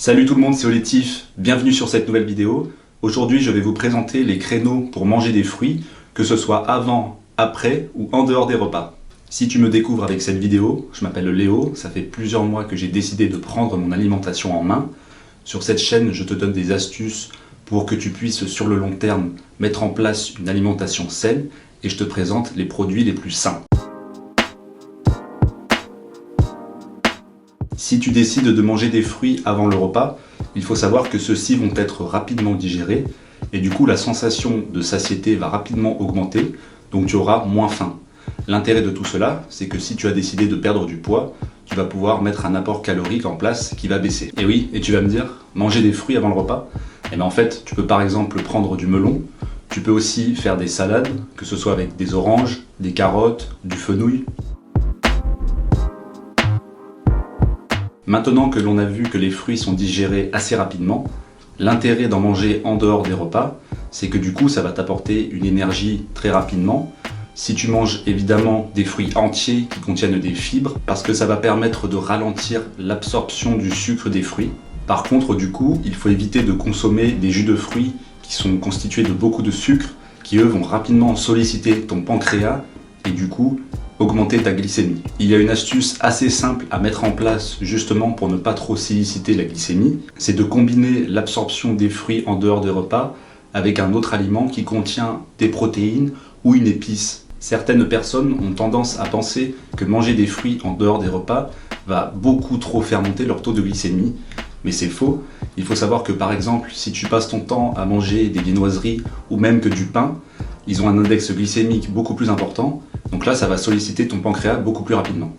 Salut tout le monde, c'est Olétif, bienvenue sur cette nouvelle vidéo. Aujourd'hui je vais vous présenter les créneaux pour manger des fruits, que ce soit avant, après ou en dehors des repas. Si tu me découvres avec cette vidéo, je m'appelle Léo, ça fait plusieurs mois que j'ai décidé de prendre mon alimentation en main. Sur cette chaîne, je te donne des astuces pour que tu puisses sur le long terme mettre en place une alimentation saine et je te présente les produits les plus sains. Si tu décides de manger des fruits avant le repas, il faut savoir que ceux-ci vont être rapidement digérés et du coup la sensation de satiété va rapidement augmenter, donc tu auras moins faim. L'intérêt de tout cela, c'est que si tu as décidé de perdre du poids, tu vas pouvoir mettre un apport calorique en place qui va baisser. Et oui, et tu vas me dire, manger des fruits avant le repas? Eh bien en fait, tu peux par exemple prendre du melon, tu peux aussi faire des salades, que ce soit avec des oranges, des carottes, du fenouil. Maintenant que l'on a vu que les fruits sont digérés assez rapidement, l'intérêt d'en manger en dehors des repas, c'est que du coup ça va t'apporter une énergie très rapidement. Si tu manges évidemment des fruits entiers qui contiennent des fibres, parce que ça va permettre de ralentir l'absorption du sucre des fruits. Par contre du coup, il faut éviter de consommer des jus de fruits qui sont constitués de beaucoup de sucre, qui eux vont rapidement solliciter ton pancréas et du coup augmenter ta glycémie. Il y a une astuce assez simple à mettre en place justement pour ne pas trop solliciter la glycémie, c'est de combiner l'absorption des fruits en dehors des repas avec un autre aliment qui contient des protéines ou une épice. Certaines personnes ont tendance à penser que manger des fruits en dehors des repas va beaucoup trop faire monter leur taux de glycémie, mais c'est faux. Il faut savoir que par exemple, si tu passes ton temps à manger des viennoiseries ou même que du pain, ils ont un index glycémique beaucoup plus important, donc là ça va solliciter ton pancréas beaucoup plus rapidement.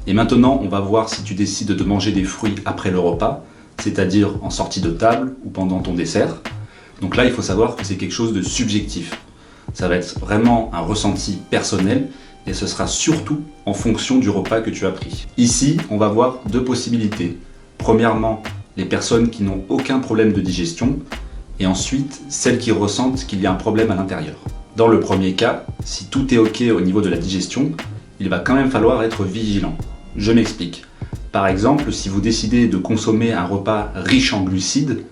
Et maintenant on va voir si tu décides de manger des fruits après le repas, c'est-à-dire en sortie de table ou pendant ton dessert. Donc là il faut savoir que c'est quelque chose de subjectif. Ça va être vraiment un ressenti personnel et ce sera surtout en fonction du repas que tu as pris. Ici on va voir deux possibilités. Premièrement, les personnes qui n'ont aucun problème de digestion, et ensuite celles qui ressentent qu'il y a un problème à l'intérieur. Dans le premier cas, si tout est ok au niveau de la digestion, il va quand même falloir être vigilant. Je m'explique. Par exemple, si vous décidez de consommer un repas riche en glucides,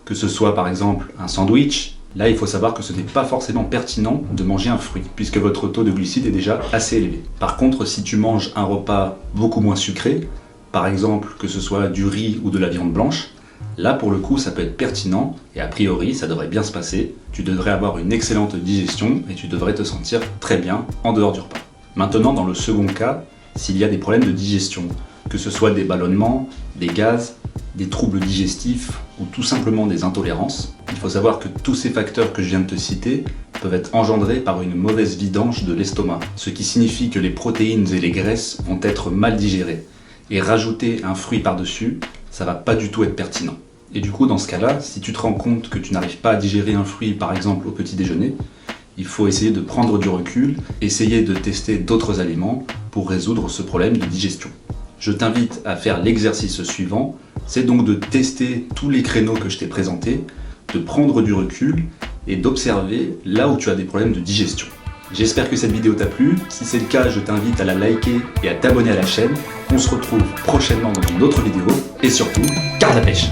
que ce soit par exemple un sandwich, là il faut savoir que ce n'est pas forcément pertinent de manger un fruit, puisque votre taux de glucides est déjà assez élevé. Par contre, si tu manges un repas beaucoup moins sucré, par exemple que ce soit du riz ou de la viande blanche, là pour le coup ça peut être pertinent et a priori ça devrait bien se passer. Tu devrais avoir une excellente digestion et tu devrais te sentir très bien en dehors du repas. Maintenant dans le second cas, s'il y a des problèmes de digestion, que ce soit des ballonnements, des gaz, des troubles digestifs ou tout simplement des intolérances, il faut savoir que tous ces facteurs que je viens de te citer peuvent être engendrés par une mauvaise vidange de l'estomac, ce qui signifie que les protéines et les graisses vont être mal digérées. Et rajouter un fruit par-dessus, ça va pas du tout être pertinent. Et du coup, dans ce cas-là, si tu te rends compte que tu n'arrives pas à digérer un fruit, par exemple au petit déjeuner, il faut essayer de prendre du recul, essayer de tester d'autres aliments pour résoudre ce problème de digestion. Je t'invite à faire l'exercice suivant, c'est donc de tester tous les créneaux que je t'ai présentés, de prendre du recul et d'observer là où tu as des problèmes de digestion. J'espère que cette vidéo t'a plu. Si c'est le cas, je t'invite à la liker et à t'abonner à la chaîne. On se retrouve prochainement dans une autre vidéo. Et surtout, garde la pêche!